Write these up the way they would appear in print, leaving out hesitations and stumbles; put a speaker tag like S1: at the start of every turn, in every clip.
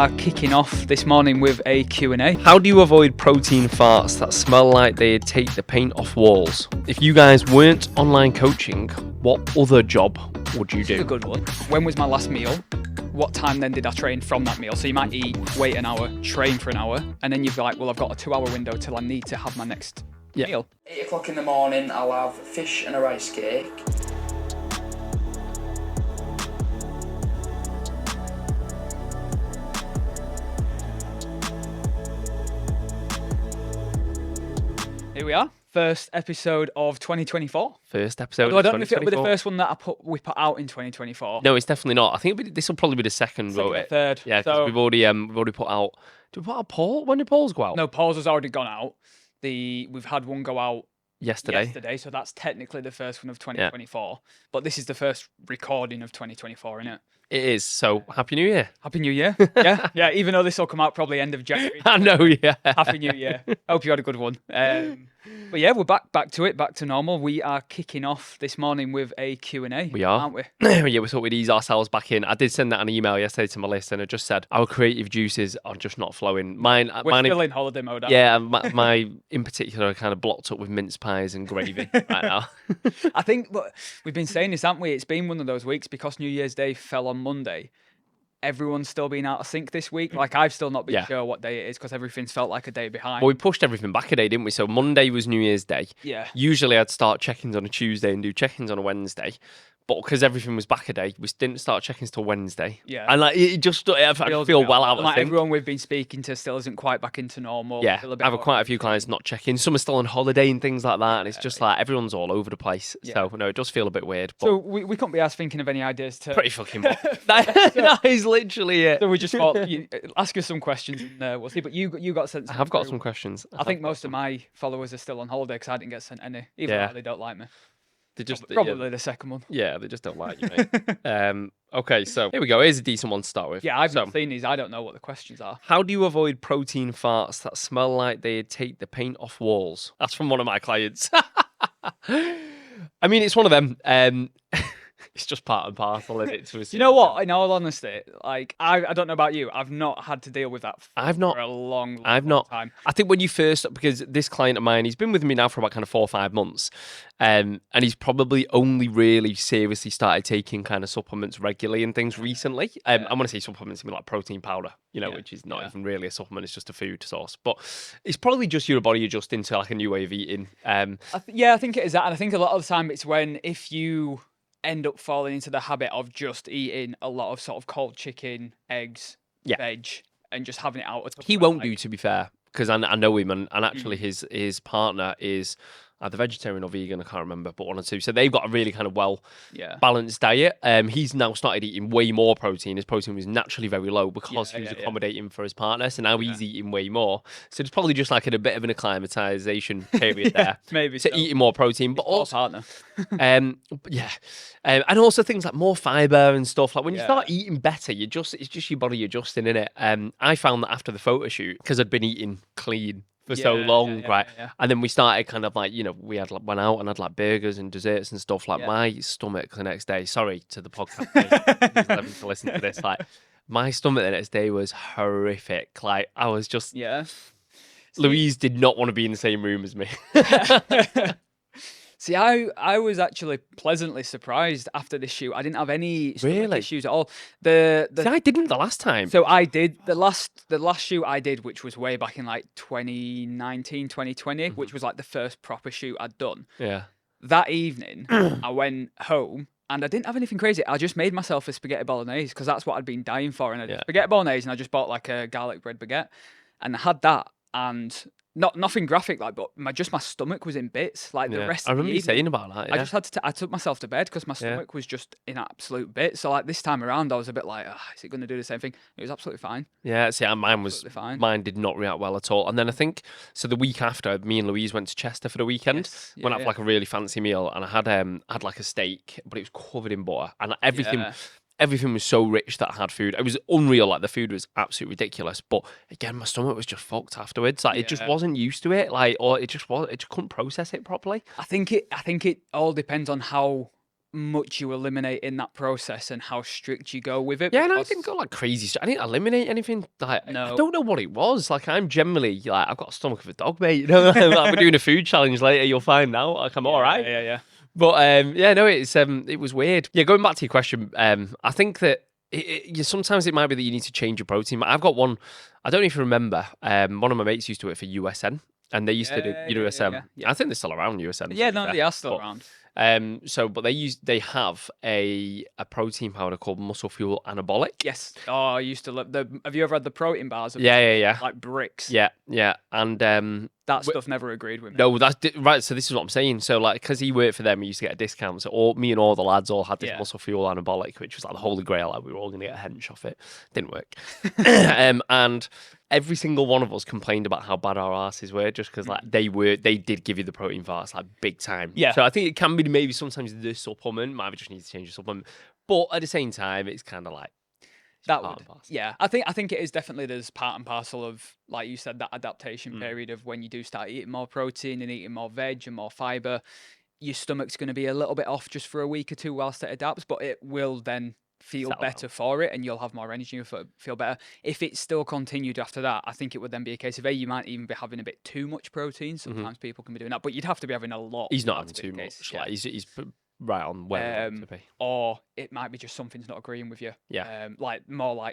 S1: Are kicking off this morning with a Q&A.
S2: How do you avoid protein farts that smell like they'd take the paint off walls? If you guys weren't online coaching, what other job would you
S1: This is a
S2: do?
S1: good one. When was my last meal? What time then did I train from that meal? So you might eat, wait an hour, train for an hour, and then you'd be like, well, I've got a 2-hour window till I need to have my next meal.
S3: 8 o'clock in the morning, I'll have fish and a rice cake.
S1: Here we are, first episode of 2024.
S2: First episode
S1: Although I
S2: of
S1: don't know if it'll be the
S2: 2024.
S1: first one that we put out in 2024.
S2: No, it's definitely not. I think this will probably be the second,
S1: Second
S2: won't
S1: or
S2: it?
S1: third.
S2: Yeah, because
S1: So-
S2: we've already put out. Did we put out Paul? When did Paul's go out?
S1: No, Paul's has already gone out. We've had one go out
S2: Yesterday.
S1: so that's technically the first one of 2024. But this is the first recording of 2024, isn't it?
S2: It is. So happy New Year.
S1: Happy New Year. Yeah. Even though this will come out probably end of January.
S2: I know. Yeah.
S1: Happy New Year. Hope you had a good one. But yeah, we're back to it, back to normal. We are kicking off this morning with a Q&A.
S2: We are.
S1: Aren't we?
S2: Yeah, we thought we'd ease ourselves back in. I did send that an email yesterday to my list, and I just said our creative juices are just not flowing. Mine
S1: Still in holiday mode. aren't
S2: yeah, my in particular are kind of blocked up with mince pies and gravy right now.
S1: we? I think but we've been saying this, haven't we? It's been one of those weeks because New Year's Day fell on Monday. Everyone's still been out of sync this week. Like, I've still not been sure what day it is because everything's felt like a day behind.
S2: Well, we pushed everything back a day, didn't we? So Monday was New Year's Day.
S1: Yeah.
S2: Usually I'd start check-ins on a Tuesday and do check-ins on a Wednesday. But because everything was back a day, we didn't start check-ins till Wednesday.
S1: Yeah.
S2: And like it just, I feel well out of
S1: like
S2: sync.
S1: everyone we've been speaking to still isn't quite back into normal.
S2: Yeah,
S1: Still a bit
S2: I have quite a few clients not checking. Some are still on holiday and things like that. And it's just like everyone's all over the place. So, no, it does feel a bit weird. But
S1: So we couldn't be asked thinking of any ideas to...
S2: pretty fucking much. That is literally it.
S1: So we just thought, ask us some questions and we'll see. But you got sent
S2: I have got
S1: through.
S2: some questions.
S1: I think most of my followers are still on holiday because I didn't get sent any, even though they don't like me.
S2: They just
S1: Probably the second one.
S2: Yeah, they just don't like you, mate. Okay, so here we go. Here's a decent one to start with.
S1: Yeah, I've not seen these. I don't know what the questions are.
S2: How do you avoid protein farts that smell like they'd take the paint off walls? That's from one of my clients. I mean, it's one of them. It's just part and parcel, isn't it?
S1: You know what? In all honesty, like I don't know about you. I've not had to deal with that for a long time.
S2: I think when you first, because this client of mine, he's been with me now for about kind of 4 or 5 months. And he's probably only really seriously started taking kind of supplements regularly and things recently. I want to say supplements, I mean like protein powder, which is not even really a supplement, it's just a food source. But it's probably just your body adjusting to like a new way of eating.
S1: I think it is that. And I think a lot of the time it's if you end up falling into the habit of just eating a lot of sort of cold chicken, eggs, veg, and just having it out.
S2: He won't do, to be fair, because I know him, and actually his partner is either vegetarian or vegan, I can't remember, but one or two. So they've got a really kind of balanced diet. He's now started eating way more protein. His protein was naturally very low because he was accommodating for his partner. So now he's eating way more. So it's probably just like in a bit of an acclimatization period there.
S1: Maybe
S2: to eating more protein, but also
S1: partner.
S2: and also things like more fiber and stuff. Like when you start eating better, it's just your body adjusting, innit? I found that after the photo shoot, because I'd been eating clean for so long, right? And then we started kind of like, we went out and had like burgers and desserts and stuff. Like my stomach the next day, sorry to the podcast, who's having to listen to this, like my stomach the next day was horrific. Like I was just, Louise did not want to be in the same room as me.
S1: See, I was actually pleasantly surprised after this shoot. I didn't have any stomach issues at all.
S2: See, I didn't the last time.
S1: So I did the last shoot I did, which was way back in like 2019, 2020, which was like the first proper shoot I'd done.
S2: Yeah.
S1: That evening, I went home and I didn't have anything crazy. I just made myself a spaghetti bolognese because that's what I'd been dying for. And I did spaghetti bolognese, and I just bought like a garlic bread baguette, and I had that, and nothing graphic, like, but my stomach was in bits. Like the rest.
S2: I remember
S1: of the
S2: you
S1: evening,
S2: saying about that. Yeah.
S1: I just had to. I took myself to bed because my stomach was just in absolute bits. So like this time around, I was a bit like, is it going to do the same thing? It was absolutely fine.
S2: Yeah, see, mine was
S1: fine.
S2: Mine did not react well at all. And then I think so. The week after, me and Louise went to Chester for the weekend. Went out for like a really fancy meal, and I had like a steak, but it was covered in butter, and everything. Everything was so rich that I had food. It was unreal. Like the food was absolutely ridiculous. But again, my stomach was just fucked afterwards. Like it just wasn't used to it. Like, or it just couldn't process it properly.
S1: I think it all depends on how much you eliminate in that process and how strict you go with it.
S2: Yeah, and I
S1: because-
S2: didn't go like crazy. I didn't eliminate anything. Like, I
S1: No.
S2: don't know what it was. Like, I'm generally like, I've got a stomach of a dog, mate. You know, like, we're doing a food challenge later. You'll find out. Like, I'm all right.
S1: Yeah.
S2: But yeah, no, it was weird. Yeah, going back to your question, I think that sometimes it might be that you need to change your protein. I've got one. I don't know if you remember. One of my mates used to work for USN, and they used to do USM.
S1: Yeah.
S2: I think they're still around USN.
S1: Yeah, no, they are still around.
S2: But they have a protein powder called Muscle Fuel Anabolic.
S1: Yes. Oh, I used to love have you ever had the protein bars?
S2: Yeah.
S1: Like bricks.
S2: Yeah. And
S1: that stuff never agreed with me.
S2: no, that's right. So this is what I'm saying. So like, because he worked for them, he used to get a discount. So me and all the lads all had this Muscle Fuel Anabolic, which was like the holy grail. Like we were all going to get a hench off it. Didn't work. And every single one of us complained about how bad our asses were, just because like they did give you the protein bars like big time.
S1: Yeah.
S2: So I think it can be maybe sometimes the supplement. Might just need to change the supplement. But at the same time, it's kind of like
S1: that would. Yeah, I think it is definitely there's part and parcel of, like you said, that adaptation period of when you do start eating more protein and eating more veg and more fiber, your stomach's going to be a little bit off just for a week or two whilst it adapts, but it will then feel better for it and you'll have more energy and feel better. If it still continued after that, I think it would then be a case of you might even be having a bit too much protein. Sometimes people can be doing that, but you'd have to be having a lot.
S2: He's not having too much. Like he's right on where to be.
S1: Or it might be just something's not agreeing with you.
S2: Yeah.
S1: More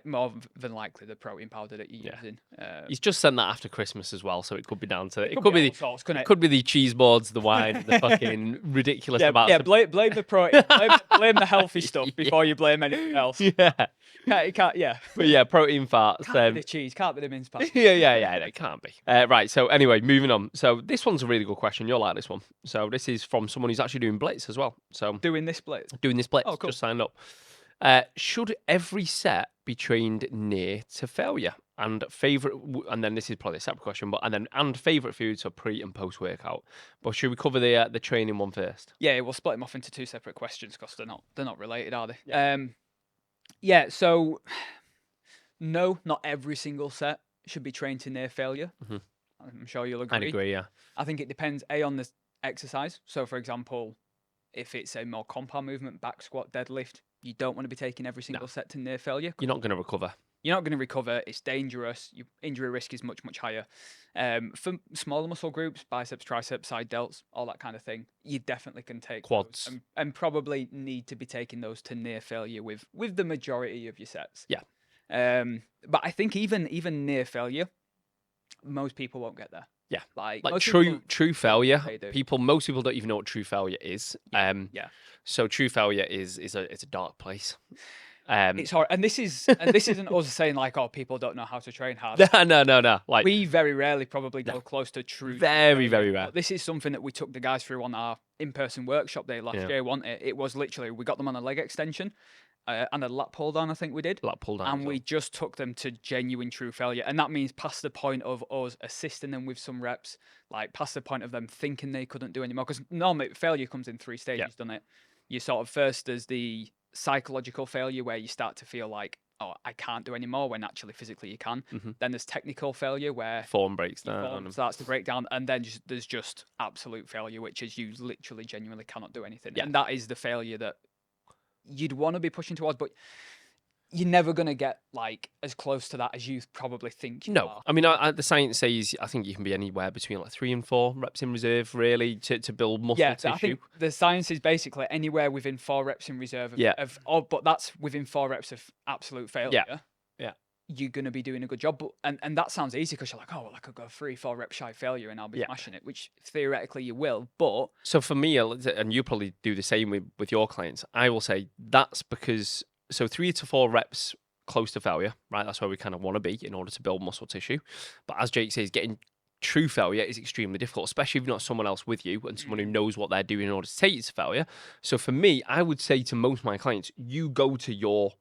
S1: than likely the protein powder that you're using.
S2: He's just sent that after Christmas as well, so it could be down to it.
S1: Could
S2: be the cheese boards, the wine, the fucking ridiculous amounts.
S1: Yeah, blame the protein, blame the healthy stuff before you blame anything else.
S2: Yeah.
S1: It can't. Yeah.
S2: But yeah, protein fats.
S1: Can't be the cheese. Can't be the mince pie.
S2: Yeah. It can't be. Right. So anyway, moving on. So this one's a really good question. You'll like this one. So this is from someone who's actually doing Blitz as well. So
S1: doing this Blitz.
S2: Oh, cool. Just signed up. Should every set be trained near to failure? And then this is probably a separate question, and favorite foods for pre and post workout. But should we cover the training one first?
S1: Yeah, we'll split them off into two separate questions because they're not related, are they? Yeah. So no, not every single set should be trained to near failure. Mm-hmm. I'm sure you'll agree.
S2: I'd agree. Yeah.
S1: I think it depends on the exercise. So, for example, if it's a more compound movement, back squat, deadlift, you don't want to be taking every single set to near failure.
S2: You're not going to recover.
S1: It's dangerous. Your injury risk is much, much higher. For smaller muscle groups, biceps, triceps, side delts, all that kind of thing, you definitely can take
S2: quads
S1: and probably need to be taking those to near failure with the majority of your sets.
S2: Yeah.
S1: But I think even near failure, most people won't get there.
S2: Yeah,
S1: like
S2: true failure. Most people don't even know what true failure is. So true failure is it's a dark place.
S1: It's hard, and this isn't us saying like, oh, people don't know how to train hard.
S2: No. Like
S1: we very rarely probably go close to true.
S2: Very rare.
S1: But this is something that we took the guys through on our in-person workshop day last year. It was literally we got them on a leg extension. And a lap pull down, I think we did.
S2: Lap pull down.
S1: And we just took them to genuine true failure. And that means past the point of us assisting them with some reps, like past the point of them thinking they couldn't do anymore. Because normally failure comes in 3 stages, doesn't it? You sort of first there's the psychological failure where you start to feel like, oh, I can't do anymore, when actually physically you can. Mm-hmm. Then there's technical failure where
S2: form breaks down.
S1: Form starts to break down. And then there's just absolute failure, which is you literally genuinely cannot do anything. Yeah. And that is the failure that you'd want to be pushing towards, but you're never going to get like as close to that as you probably think you are.
S2: I mean, the science says I think you can be anywhere between like 3 and 4 reps in reserve, really, to build muscle tissue.
S1: I think the science is basically anywhere within 4 reps in reserve. But that's within 4 reps of absolute failure.
S2: Yeah.
S1: You're going to be doing a good job. But, and that sounds easy because you're like, oh, well, I could go 3-4 rep shy failure and I'll be smashing it, which theoretically you will. But
S2: so for me, and you probably do the same with your clients, I will say that's because 3 to 4 reps close to failure, right? That's where we kind of want to be in order to build muscle tissue. But as Jake says, getting true failure is extremely difficult, especially if you've not someone else with you and someone who knows what they're doing in order to take you to failure. So for me, I would say to most of my clients, you go to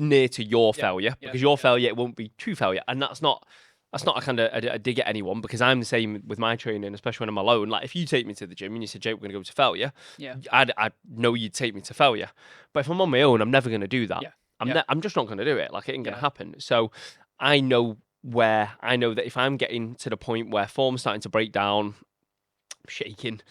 S2: near to your failure, because your failure, it won't be true failure. And that's not a kind of a dig at anyone, because I'm the same with my training, especially when I'm alone. Like if you take me to the gym and you say, Jake, we're going to go to failure, I'd know you'd take me to failure. But if I'm on my own, I'm never going to do that. I'm just not going to do it. Like it ain't going to happen. So I know that if I'm getting to the point where form's starting to break down, I'm shaking,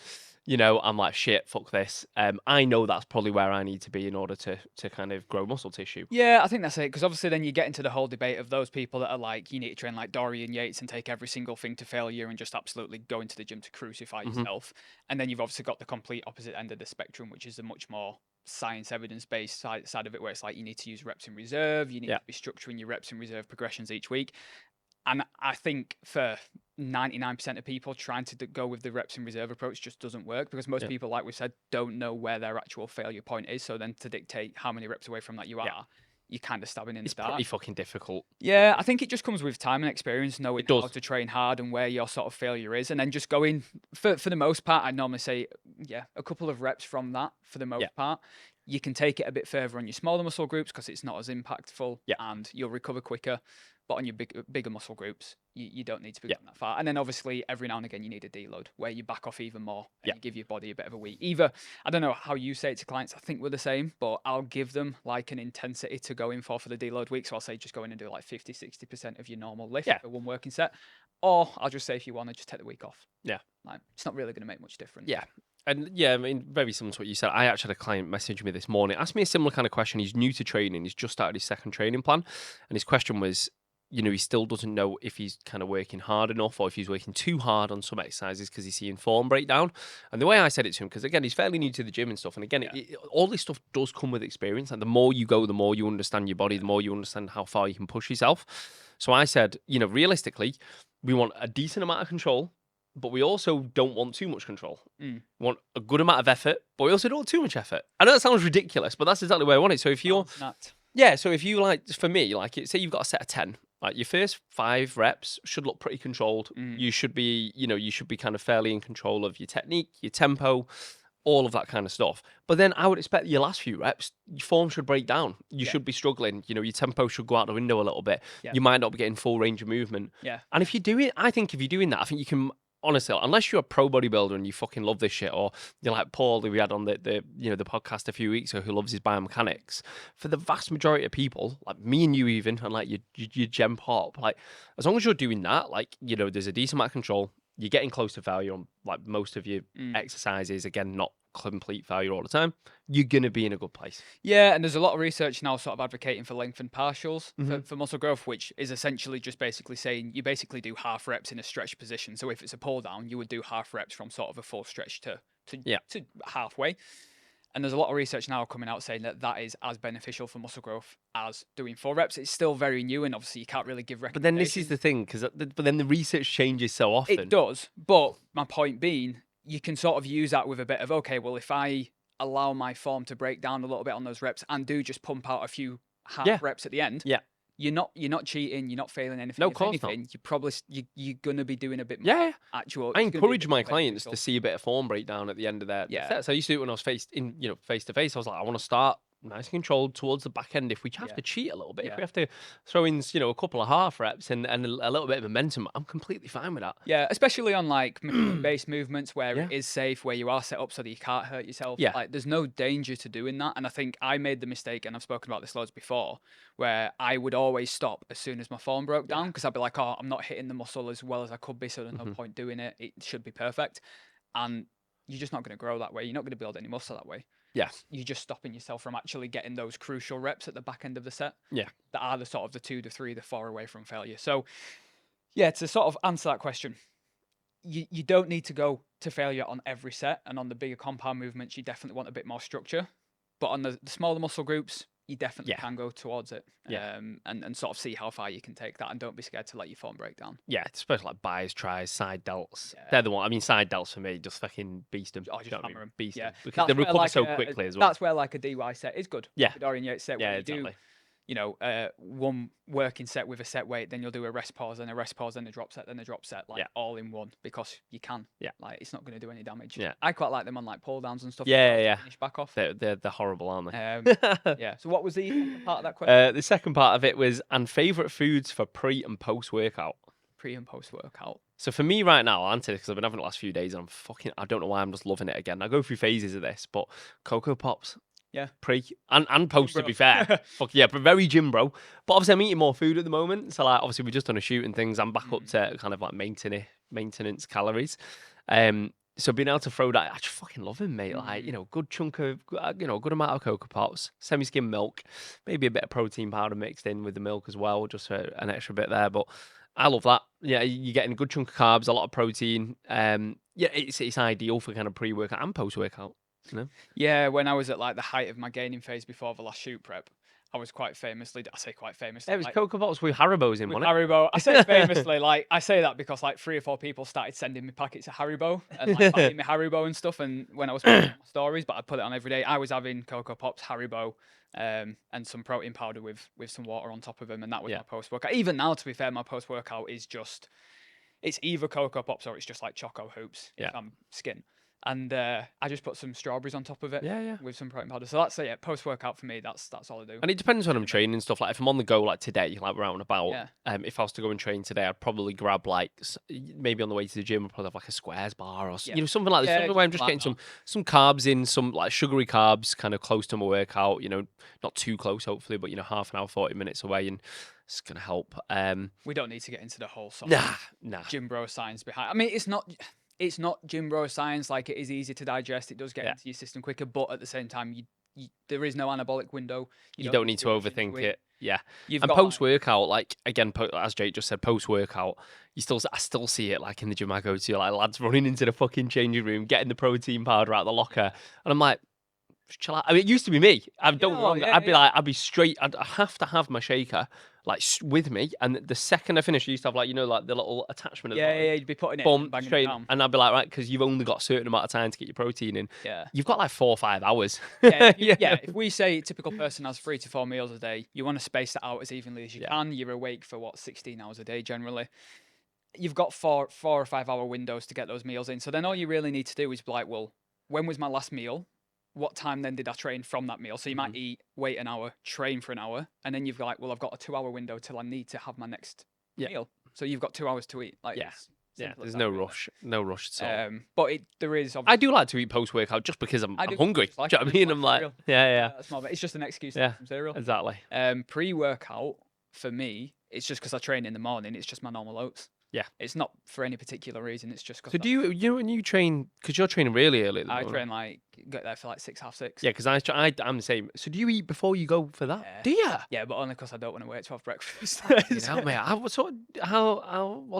S2: I'm like, shit, fuck this. I know that's probably where I need to be in order to kind of grow muscle tissue.
S1: Yeah, I think that's it. Because obviously, then you get into the whole debate of those people that are like, you need to train like Dorian Yates and take every single thing to failure and just absolutely go into the gym to crucify yourself. And then you've obviously got the complete opposite end of the spectrum, which is the much more science evidence based side of it, where it's like you need to use reps in reserve, you need to be structuring your reps in reserve progressions each week. And I think for 99% of people, trying to go with the reps in reserve approach just doesn't work, because most people, like we said, don't know where their actual failure point is. So then to dictate how many reps away from that you are, you're kind of stabbing in the dark.
S2: It's pretty fucking difficult.
S1: Yeah, I think it just comes with time and experience, knowing how to train hard and where your sort of failure is. And then just going, for the most part, I'd normally say, a couple of reps from that for the most part. You can take it a bit further on your smaller muscle groups because it's not as impactful and you'll recover quicker. But on your bigger muscle groups, you don't need to be going that far. And then obviously every now and again you need a deload where you back off even more and you give your body a bit of a week. Either, I don't know how you say it to clients, I think we're the same, but I'll give them like an intensity to go in for the deload week. So I'll say just go in and do like 50, 60% of your normal lift for one working set. Or I'll just say if you want to just take the week off.
S2: Yeah.
S1: Like, it's not really going to make much difference.
S2: Yeah. And I mean, very similar to what you said. I actually had a client message me this morning, asked me a similar kind of question. He's new to training. He's just started his second training plan. And his question was, he still doesn't know if he's kind of working hard enough or if he's working too hard on some exercises because he's seeing form breakdown. And the way I said it to him, because again, he's fairly new to the gym and stuff. And again, all this stuff does come with experience. And the more you go, the more you understand your body, the more you understand how far you can push yourself. So I said, realistically, we want a decent amount of control, but we also don't want too much control. We want a good amount of effort, but we also don't want too much effort. I know that sounds ridiculous, but that's exactly where I want it. So if you're... so if you for me, say you've got a set of 10, like your first 5 reps should look pretty controlled. You should be, you should be kind of fairly in control of your technique, your tempo, all of that kind of stuff. But then I would expect your last few reps, your form should break down. You should be struggling. Your tempo should go out the window a little bit. You might not be getting full range of movement. And if you do it, I think if you're doing that, I think you can... Honestly, unless you're a pro bodybuilder and you fucking love this shit, or you're like Paul, who we had on the podcast a few weeks ago, who loves his biomechanics, for the vast majority of people, like me and you even, and like your gem pop, like as long as you're doing that, there's a decent amount of control, you're getting close to failure on like most of your exercises, again, not complete failure all the time, you're going to be in a good place.
S1: Yeah, and there's a lot of research now sort of advocating for lengthened partials for muscle growth, which is essentially just basically saying you basically do half reps in a stretch position. So if it's a pull down, you would do half reps from sort of a full stretch to halfway. And there's a lot of research now coming out saying that is as beneficial for muscle growth as doing 4 reps. It's still very new, and obviously you can't really give recommendations.
S2: But then this is the thing, but then the research changes so often.
S1: It does, but my point being, you can sort of use that with a bit of, okay, well, if I allow my form to break down a little bit on those reps and do just pump out a few half reps at the end, you're not cheating, you're not failing anything.
S2: No, of course not.
S1: You're probably you're gonna be doing a bit more actual.
S2: I encourage my clients to see a bit of form breakdown at the end of their sets. I used to do it when I was face to face. I was like, I want to start nice and controlled towards the back end. If we have to cheat a little bit, if we have to throw in a couple of half reps and a little bit of momentum, I'm completely fine with that.
S1: Yeah, especially on like based movements where it is safe, where you are set up so that you can't hurt yourself. Like there's no danger to doing that. And I think I made the mistake, and I've spoken about this loads before, where I would always stop as soon as my form broke down, because I'd be like, oh, I'm not hitting the muscle as well as I could be, so there's no point doing it. It should be perfect. And you're just not going to grow that way. You're not going to build any muscle that way.
S2: Yeah.
S1: You're just stopping yourself from actually getting those crucial reps at the back end of the set.
S2: Yeah.
S1: That are the sort of the 2, the 3, the 4 away from failure. So, yeah, to sort of answer that question, you don't need to go to failure on every set. And on the bigger compound movements, you definitely want a bit more structure. But on the smaller muscle groups, you definitely can go towards it. And sort of see how far you can take that, and don't be scared to let your form break down.
S2: Yeah, especially like buys, tries, side delts. They're the one. I mean, side delts for me, just fucking beast them.
S1: Oh, just hammer them.
S2: Beast them. Because they recover so quickly as well.
S1: That's where like a DY set is good.
S2: Yeah.
S1: The Dorian Yates set where you do, one working set with a set weight, then you'll do a rest pause, and a rest pause, then a drop set, then a drop set, all in one, because you can. Yeah. Like it's not going to do any damage.
S2: Yeah.
S1: I quite like them on like pull downs and stuff. Finish back off.
S2: They're horrible, aren't they?
S1: So what was the second part of that question?
S2: The second part of it was, and favourite foods for pre and post workout.
S1: Pre and post workout.
S2: So for me right now, I'll answer this because I've been having it the last few days, and I don't know why I'm just loving it again. I go through phases of this, but Cocoa Pops.
S1: Yeah.
S2: Pre and post, to be fair. Fuck yeah, but very gym bro. But obviously I'm eating more food at the moment. So like obviously we've just done a shoot and things. I'm back up to kind of like maintenance calories. So being able to throw that, I just fucking love him, mate. Like, good chunk of, good amount of Cocoa Pops, semi-skim milk, maybe a bit of protein powder mixed in with the milk as well, just for an extra bit there. But I love that. Yeah, you're getting a good chunk of carbs, a lot of protein. Yeah, it's ideal for kind of pre-workout and post-workout.
S1: Yeah, when I was at like the height of my gaining phase before the last shoot prep, I was quite famously, I say quite famously.
S2: It was
S1: like,
S2: Cocoa Pops with Haribo's in,
S1: with
S2: wasn't it?
S1: Haribo. I say famously, like I say that because like 3 or 4 people started sending me packets of Haribo and like buying me Haribo and stuff. And when I was putting it on my stories, but I'd put it on every day. I was having Cocoa Pops, Haribo, and some protein powder with some water on top of them, and that was my post workout. Even now, to be fair, my post workout is just it's either Cocoa Pops or it's just like Choco Hoops if I'm skin. And I just put some strawberries on top of it with some protein powder. So that's it. Post workout for me, that's all I do.
S2: And it depends when I'm training and stuff. Like if I'm on the go, like today, like we're out and about. If I was to go and train today, I'd probably grab like maybe on the way to the gym, I'd probably have like a squares bar or something like this. Something where I'm just getting some carbs in, some like sugary carbs, kind of close to my workout. Not too close, hopefully, but half an hour, 40 minutes away, and it's gonna help.
S1: We don't need to get into the whole sort of gym bro science behind. I mean, it's not gym bro science. Like, it is easy to digest. It does get into your system quicker, but at the same time, there is no anabolic window.
S2: You don't need to overthink it. Yeah.
S1: And
S2: post-workout, like, again, as Jake just said, post-workout, I still see it, like, in the gym I go to, like, lads running into the fucking changing room, getting the protein powder out of the locker. And I'm like, chill out. I mean, it used to be me. I'd be straight. I'd have to have my shaker like with me, and the second I finish, I used to have like like the little attachment.
S1: You'd be putting it in, banging it down.
S2: And I'd be like, right, because you've only got a certain amount of time to get your protein in.
S1: Yeah,
S2: you've got like 4 or 5 hours.
S1: If we say a typical person has 3 to 4 meals a day, you want to space that out as evenly as you can. You're awake for 16 hours a day generally. You've got 4 or 5 hour windows to get those meals in. So then all you really need to do is be like, well, when was my last meal? What time then did I train from that meal? So you might eat, wait an hour, train for an hour, and then you've got like, well, I've got a 2 hour window till I need to have my next meal. So you've got 2 hours to eat. Like,
S2: there's no rush at all.
S1: But there is.
S2: I do like to eat post workout just because I'm hungry. Do you know what I mean? I'm like,
S1: That's more. It's just an excuse to have some cereal.
S2: Exactly.
S1: Pre workout for me, it's just because I train in the morning. It's just my normal oats.
S2: Yeah,
S1: it's not for any particular reason. It's just because.
S2: So do you when you train, because you're training really early?
S1: I train like get there for like 6, half 6.
S2: Yeah, because I'm the same. So do you eat before you go for that? Do you?
S1: Yeah, but only because I don't want to wait to have breakfast.
S2: Mate. What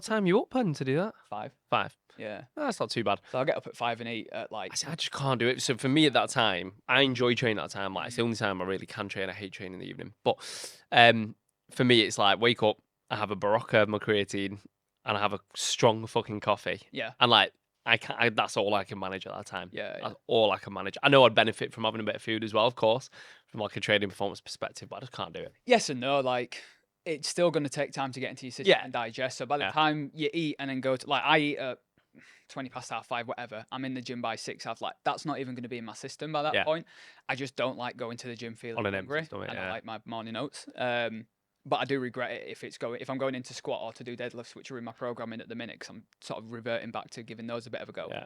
S2: time are you up to do that?
S1: 5.
S2: 5.
S1: Yeah,
S2: that's not too bad.
S1: So I'll get up at 5 and eat at like.
S2: I just can't do it. So for me at that time, I enjoy training at that time. Like it's the only time I really can train. I hate training in the evening. But for me, it's like wake up, I have a Barocca of my creatine, and I have a strong fucking coffee.
S1: Yeah.
S2: And like that's all I can manage at that time.
S1: Yeah.
S2: That's all I can manage. I know I'd benefit from having a bit of food as well, of course, from like a training performance perspective, but I just can't do it.
S1: Yes and no. Like, it's still going to take time to get into your system and digest. So by the time you eat and then go to, like, I eat at 20 past half 5, whatever. I'm in the gym by 6. That's not even going to be in my system by that point. I just don't like going to the gym feeling hungry. I don't like my morning oats. But I do regret it if I'm going into squat or to do deadlifts, which are in my programming at the minute, because I'm sort of reverting back to giving those a bit of a go.
S2: Yeah.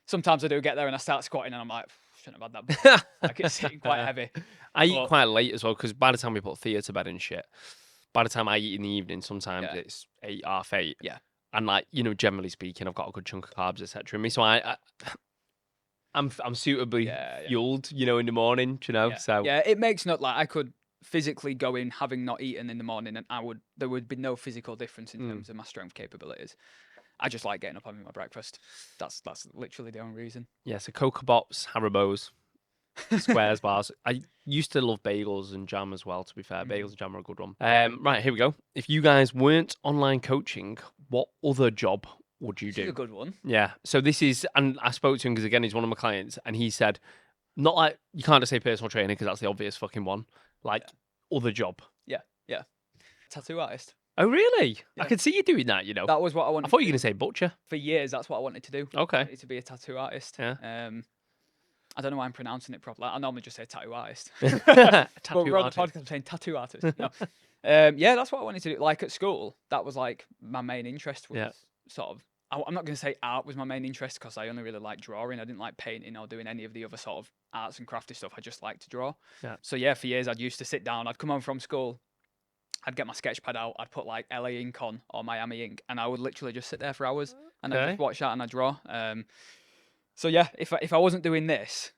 S1: Sometimes I do get there and I start squatting and I'm like, shouldn't have had that. Like, it's sitting quite heavy.
S2: I eat quite late as well, because by the time we put Thea to bed and shit, by the time I eat in the evening, sometimes it's 8, half 8.
S1: Yeah.
S2: And like, generally speaking, I've got a good chunk of carbs, etc. in me. So I'm suitably fueled, in the morning,
S1: Yeah.
S2: So
S1: yeah, it makes I could physically go in having not eaten in the morning, and there would be no physical difference in terms of my strength capabilities. I just like getting up having my breakfast. That's literally the only reason.
S2: Yeah, so Cocoa Pops, Haribo's, squares bars. I used to love bagels and jam as well, to be fair. Bagels and jam are a good one. Right, here we go. If you guys weren't online coaching, what other job would you do?
S1: This is a good one.
S2: Yeah. So this is, and I spoke to him because again, he's one of my clients, and he said, not like, you can't just say personal trainer because that's the obvious fucking one. Like, other job.
S1: Yeah. Tattoo artist.
S2: Oh, really?
S1: Yeah.
S2: I could see you doing that,
S1: That was what I wanted.
S2: I thought you were going to say butcher.
S1: For years, that's what I wanted to do.
S2: Okay.
S1: I wanted to be a tattoo artist.
S2: Yeah.
S1: I don't know why I'm pronouncing it properly. I normally just say tattoo artist.
S2: Tattoo
S1: but we're on the
S2: artist.
S1: podcast, I'm saying tattoo artist. No. Yeah, that's what I wanted to do. Like, at school, that was like my main interest was sort of, I'm not going to say art was my main interest because I only really liked drawing. I didn't like painting or doing any of the other sort of arts and crafty stuff. I just liked to draw.
S2: Yeah.
S1: So yeah, for years I'd used to sit down. I'd come home from school. I'd get my sketch pad out. I'd put like LA ink on or Miami ink, and I would literally just sit there for hours and I'd just watch that and I'd draw. So yeah, if I wasn't doing this,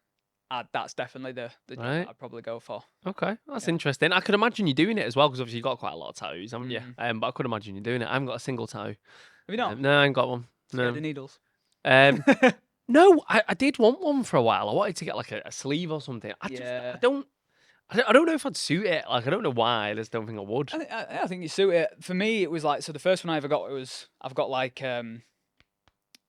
S1: that's definitely the job
S2: Right.
S1: that I'd probably go for.
S2: Okay, that's
S1: Yeah.
S2: interesting. I could imagine you doing it as well because obviously you've got quite a lot of tattoos, haven't you?
S1: Mm.
S2: But I could imagine you doing it. I haven't got a single tattoo.
S1: Have you not?
S2: No, I ain't got one.
S1: Scared
S2: No.
S1: of needles?
S2: No, I did want one for a while. I wanted to get like a sleeve or something. I
S1: Yeah.
S2: don't know if I'd suit it. Like I don't know why. I just don't think I would.
S1: I think you suit it. For me, it was like, so the first one I ever got I've got like a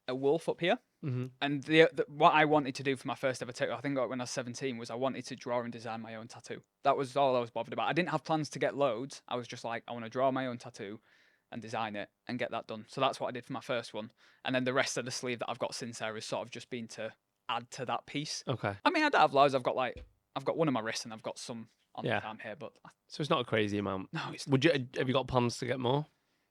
S1: wolf up here.
S2: Mm-hmm.
S1: And what I wanted to do for my first ever tattoo, I think when I was 17, was I wanted to draw and design my own tattoo. That was all I was bothered about. I didn't have plans to get loads. I was just like, I want to draw my own tattoo and design it and get that done. So that's what I did for my first one. And then the rest of the sleeve that I've got since there has sort of just been to add to that piece.
S2: Okay.
S1: I mean, I don't have loads. I've got one on my wrist and I've got some on the arm here, but
S2: So it's not a crazy amount.
S1: no, it's
S2: Would you? Have you got plans to get more?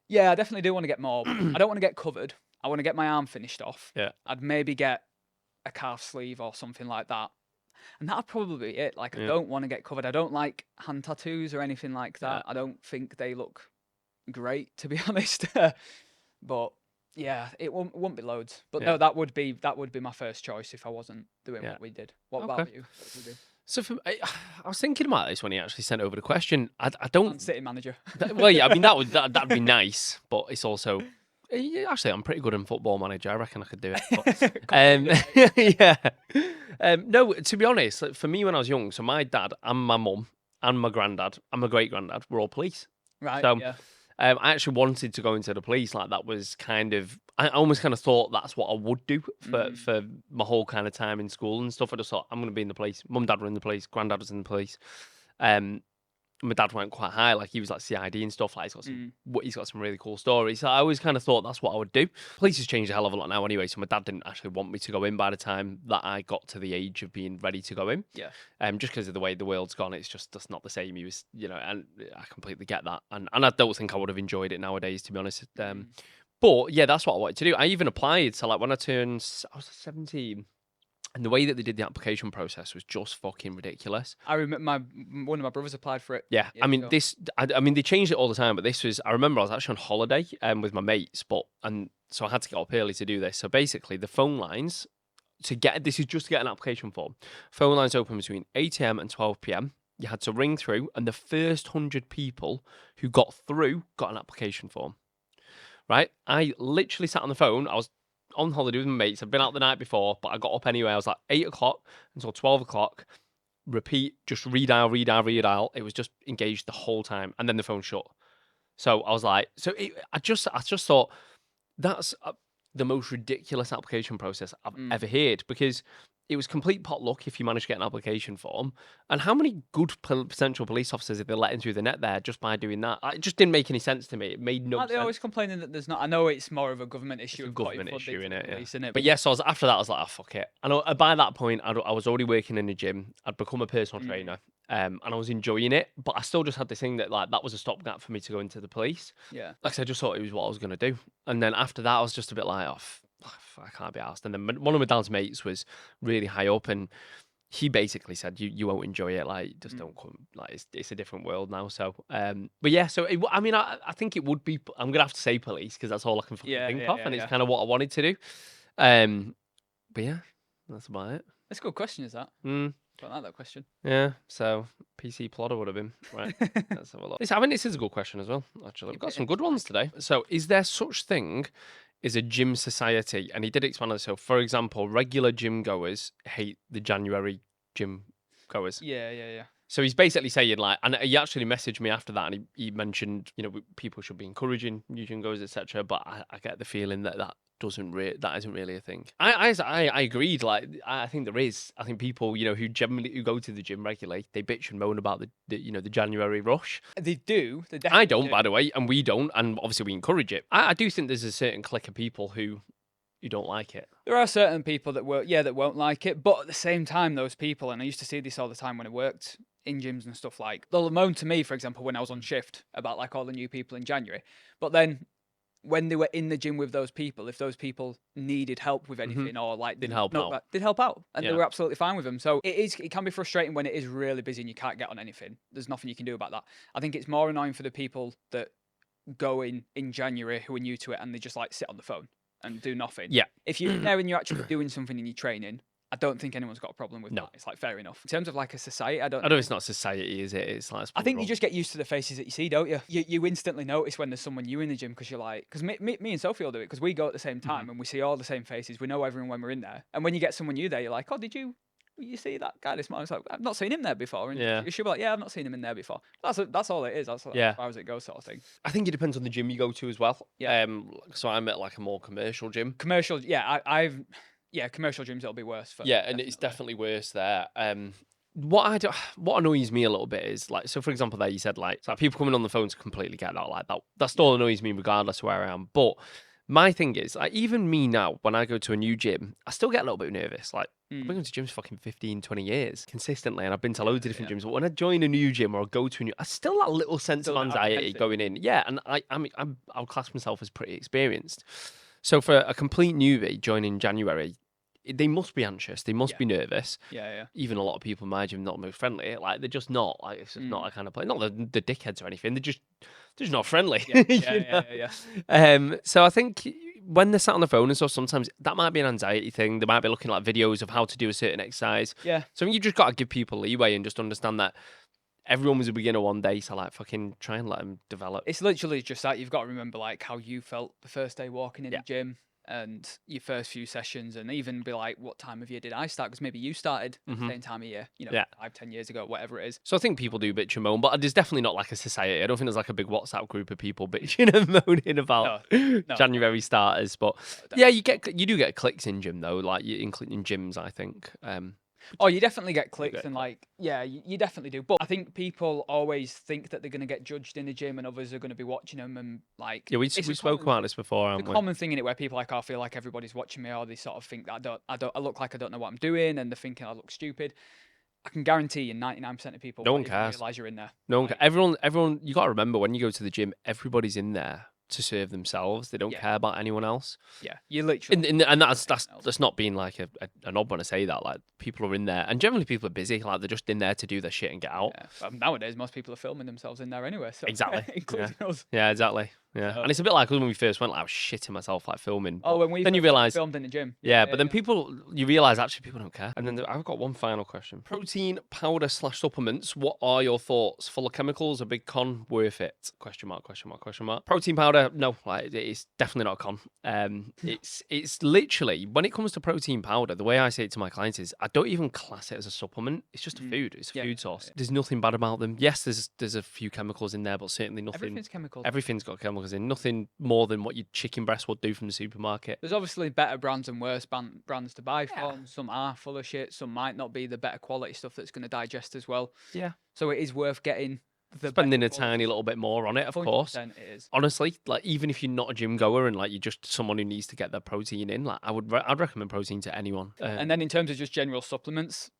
S1: yeah, I definitely do want to get more. I don't want to get covered. I want to get my arm finished off.
S2: Yeah.
S1: I'd maybe get a calf sleeve or something like that. And that'd probably be it. Like, I
S2: Yeah.
S1: don't want to get covered. I don't like hand tattoos or anything like that.
S2: Yeah.
S1: I don't think they look great, to be honest. But yeah, it won't be loads. But
S2: Yeah.
S1: no, that would be my first choice if I wasn't doing
S2: Yeah.
S1: what we did. What
S2: Okay.
S1: about you? What would you do?
S2: So I was thinking about this when he actually sent over the question. I don't.
S1: Man City manager.
S2: Well, yeah, I mean that'd be nice, but it's also. Yeah, actually, I'm pretty good in Football Manager. I reckon I could do it. But, yeah. No, to be honest, like, for me when I was young, so my dad and my mum and my granddad and my great granddad were all police.
S1: Right.
S2: So,
S1: yeah.
S2: I actually wanted to go into the police. Like that was kind of. I almost kind of thought that's what I would do for my whole kind of time in school and stuff. I just thought I'm going to be in the police. Mum, dad were in the police. Granddad was in the police. My dad went quite high, like he was like CID and stuff. Like he's got some really cool stories. So I always kind of thought that's what I would do. Police has changed a hell of a lot now, anyway. So my dad didn't actually want me to go in by the time that I got to the age of being ready to go in.
S1: Yeah.
S2: Just because of the way the world's gone, it's just not the same. He was, and I completely get that. And I don't think I would have enjoyed it nowadays, to be honest. But yeah, that's what I wanted to do. I even applied. So like when I was 17. And the way that they did the application process was just fucking ridiculous.
S1: I remember one of my brothers applied for it.
S2: Yeah, I mean I mean they changed it all the time, but this was. I remember I was actually on holiday with my mates, and so I had to get up early to do this. So basically, the phone lines this is just to get an application form. Phone lines open between 8 a.m. and 12 p.m. You had to ring through, and the first 100 people who got through got an application form. Right, I literally sat on the phone. I was on holiday with my mates. I'd been out the night before, but I got up anyway. I was like 8 o'clock until 12 o'clock. Repeat, just redial. It was just engaged the whole time, and then the phone shut. So I was like, I just thought that's the most ridiculous application process I've ever heard, because it was complete potluck if you managed to get an application form. And how many good potential police officers are they letting through the net there just by doing that? It just didn't make any sense to me. It made no
S1: Aren't
S2: sense.
S1: they always complaining that there's not? I know it's more of a government issue.
S2: It's a government issue,
S1: isn't it?
S2: But yes, after that, I was like, oh, fuck it. And by that point, I was already working in the gym. I'd become a personal trainer, and I was enjoying it. But I still just had this thing that like that was a stopgap for me to go into the police.
S1: Yeah.
S2: Like I said, I just thought it was what I was going to do. And then after that, I was just a bit like, I can't be asked. And then one of my dad's mates was really high up, and he basically said, "You won't enjoy it. Like, just don't come. Like, it's a different world now." So, but yeah. So, I mean, I think it would be. I'm gonna have to say police because that's all I can think of, and it's kind of what I wanted to do. But yeah, that's about it.
S1: That's a good question. Is that? Don't like that question.
S2: Yeah. So, PC plotter would have been right. Let's have a look. I mean, this is a good question as well. Actually, we've got some good ones today. So, is there such thing is a gym society? And he did expand on this. So, for example, regular gym goers hate the January gym goers.
S1: Yeah.
S2: So he's basically saying like, and he actually messaged me after that, and he mentioned, people should be encouraging new gym goers, etc. But I get the feeling that isn't really a thing. I agreed. Like, I think there is. I think people, who go to the gym regularly, they bitch and moan about the January rush.
S1: They do. They
S2: I don't, by the way, and we don't, and obviously we encourage it. I do think there's a certain clique of people who don't like it.
S1: There are certain people that won't like it, but at the same time, those people, and I used to see this all the time when I worked in gyms and stuff, like they'll moan to me, for example, when I was on shift about like all the new people in January. But then when they were in the gym with those people, if those people needed help with anything or like
S2: they'd help out,
S1: and they were absolutely fine with them. So it can be frustrating when it is really busy and you can't get on anything. There's nothing you can do about that. I think it's more annoying for the people that go in January who are new to it and they just like sit on the phone and do nothing.
S2: Yeah.
S1: If you're in there and you're actually doing something in your training, I don't think anyone's got a problem with that. It's like fair enough. In terms of like a society, I don't
S2: know it's not society, is it? It's like
S1: I think you just get used to the faces that you see, don't you? You instantly notice when there's someone new in the gym because you're like, because me and Sophie will do it because we go at the same time and we see all the same faces. We know everyone when we're in there. And when you get someone new there, you're like, oh, did you see that guy this morning? It's like, I've not seen him there before. And she'll be like, yeah, I've not seen him in there before. That's all it is. That's as far as it goes, sort of thing.
S2: I think it depends on the gym you go to as well.
S1: Yeah.
S2: So I'm at like a more commercial gym.
S1: Commercial, commercial gyms it'll be worse for.
S2: Yeah, and it's definitely worse there. What annoys me a little bit is like, so for example, there you said like, so people coming on the phone to completely get that, like that still annoys me regardless of where I am. But my thing is, like, even me now, when I go to a new gym, I still get a little bit nervous. Like, I've been going to gyms for fucking 15, 20 years consistently, and I've been to loads of different gyms. But when I join a new gym or I go to a new, I still that little sense of anxiety going in. Yeah, and I'll class myself as pretty experienced. So for a complete newbie joining January, they must be anxious. They must be nervous.
S1: Yeah.
S2: Even a lot of people in my gym not most friendly. Like they're just not. Like it's just not a kind of play. Not the dickheads or anything. They're just not friendly.
S1: Yeah.
S2: So I think when they're sat on the phone and stuff, sometimes that might be an anxiety thing. They might be looking at videos of how to do a certain exercise.
S1: Yeah.
S2: So you just got to give people leeway and just understand that everyone was a beginner one day. So like fucking try and let them develop.
S1: It's literally just that. You've got to remember like how you felt the first day walking in the gym. And your first few sessions, and even be like, what time of year did I start? Because maybe you started the same time of year, 5-10 years ago, whatever it is.
S2: So I think people do bitch and moan, but there's definitely not like a society. I don't think there's like a big WhatsApp group of people bitching and moaning about January starters. But yeah, you do get clicks in gym though, like in gyms, I think.
S1: Oh, you definitely get clicks and like, yeah, you definitely do. But I think people always think that they're going to get judged in the gym and others are going to be watching them and like.
S2: Yeah, we spoke about this before.
S1: It's a common thing in it where people like, I feel like everybody's watching me, or they sort of think that I look like I don't know what I'm doing, and they're thinking I look stupid. I can guarantee you 99% of people
S2: no one cares.
S1: Realize you're in there.
S2: No one cares. Everyone, you got to remember when you go to the gym, everybody's in there to serve themselves. They don't care about anyone else.
S1: Yeah, you literally.
S2: And that's not being like an odd when I say that. Like people are in there, and generally people are busy. Like they're just in there to do their shit and get out.
S1: Yeah. But nowadays, most people are filming themselves in there anyway. So
S2: exactly,
S1: including us.
S2: Yeah, exactly. Yeah, and it's a bit like when we first went. Like, I was shitting myself like filming.
S1: Oh, when we
S2: then you realize
S1: filmed in the gym.
S2: Yeah, but then you realize actually people don't care. And then I've got one final question: protein powder / supplements. What are your thoughts? Full of chemicals, a big con? Worth it? Question mark. Protein powder, no, like it's definitely not a con. It's literally when it comes to protein powder, the way I say it to my clients is I don't even class it as a supplement. It's just a food. It's a food source. There's nothing bad about them. Yes, there's a few chemicals in there, but certainly nothing.
S1: Everything's chemicals.
S2: Everything's got chemicals in. Nothing more than what your chicken breast would do from the supermarket.
S1: There's obviously better brands and worse brands to buy from. Some are full of shit. Some might not be the better quality stuff that's going to digest as well.
S2: Yeah.
S1: So it is worth getting
S2: spending a tiny little bit more on it, of course.
S1: It is.
S2: Honestly, like even if you're not a gym goer and like you're just someone who needs to get their protein in, like I'd recommend protein to anyone.
S1: And then in terms of just general supplements,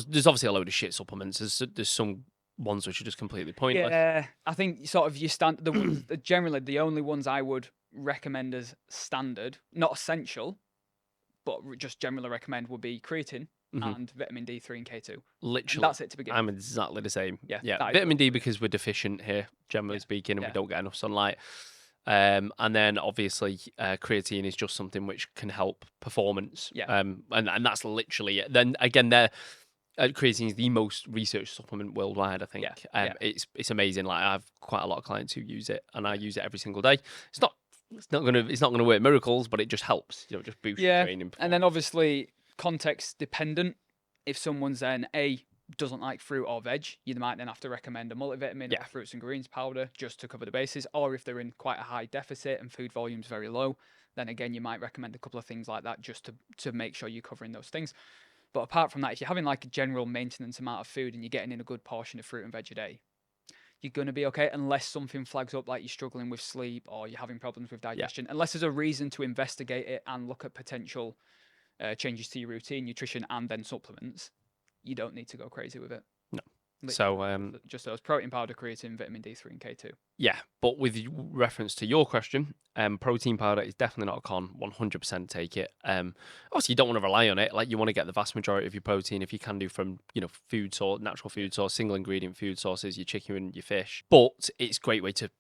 S2: there's obviously a load of shit supplements. There's some ones which are just completely pointless.
S1: Yeah, I think sort of generally the only ones I would recommend as standard, not essential, but just generally recommend would be creatine and vitamin D3 and K2.
S2: Literally,
S1: and that's it to begin.
S2: I'm exactly the same.
S1: Yeah.
S2: Vitamin D because we're deficient here, generally speaking, and we don't get enough sunlight. And then obviously creatine is just something which can help performance.
S1: Yeah.
S2: And that's literally it. Then again, creatine is the most researched supplement worldwide, I think. It's amazing. Like I have quite a lot of clients who use it, and I use it every single day. It's not gonna work miracles, but it just helps. Just boost your training.
S1: And then obviously context dependent. If someone's then doesn't like fruit or veg, you might then have to recommend a multivitamin or fruits and greens powder just to cover the bases. Or if they're in quite a high deficit and food volume's very low, then again you might recommend a couple of things like that just to make sure you're covering those things. But apart from that, if you're having like a general maintenance amount of food and you're getting in a good portion of fruit and veg a day, you're going to be okay unless something flags up like you're struggling with sleep or you're having problems with digestion. Unless there's a reason to investigate it and look at potential changes to your routine, nutrition, and then supplements, you don't need to go crazy with it.
S2: No. So
S1: just those: protein powder, creatine, vitamin D3, and K2.
S2: yeah, but with reference to your question, protein powder is definitely not a con. 100% take it. Obviously, you don't want to rely on it. Like, you want to get the vast majority of your protein, if you can, do from food source, natural food source, single ingredient food sources, your chicken and your fish. But it's a great way to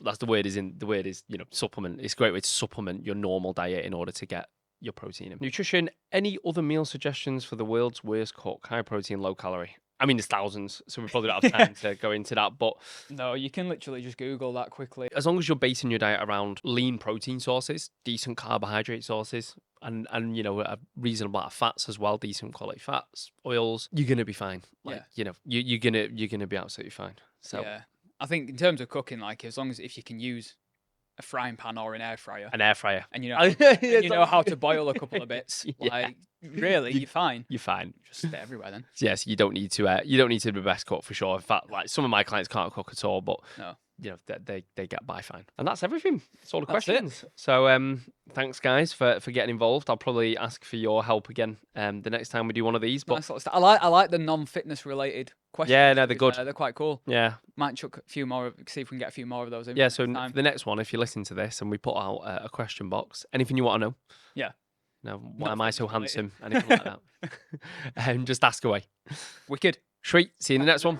S2: that's the word is supplement. It's a great way to supplement your normal diet in order to get your protein in. Nutrition. Any other meal suggestions for the world's worst cook? High protein, low calorie. I mean, there's thousands, so we probably don't have time to go into that. But
S1: no, you can literally just Google that quickly.
S2: As long as you're basing your diet around lean protein sources, decent carbohydrate sources, and a reasonable amount of fats as well, decent quality fats, oils, you're gonna be fine. Like, you're gonna be absolutely fine. So
S1: yeah, I think in terms of cooking, like, as long as if you can use a frying pan or an air fryer, and you know how to boil a couple of bits, like, really, you're fine.
S2: You're fine.
S1: Just stay everywhere then.
S2: Yes, you don't need to. You don't need to be the best cook for sure. In fact, like, some of my clients can't cook at all, but
S1: no.
S2: They get by fine. And that's everything. That's all the questions. So thanks, guys, for getting involved. I'll probably ask for your help again the next time we do one of these. But
S1: nice. I like the non-fitness related questions.
S2: Yeah, no, they're good.
S1: They're quite cool.
S2: Yeah.
S1: Might chuck a few more, see if we can get a few more of those in.
S2: Yeah, so for the next one, if you listen to this and we put out a question box, anything you want to know.
S1: Yeah.
S2: No, why am I so handsome? Anything like that. Just ask away.
S1: Wicked.
S2: Sweet. See you in the next one.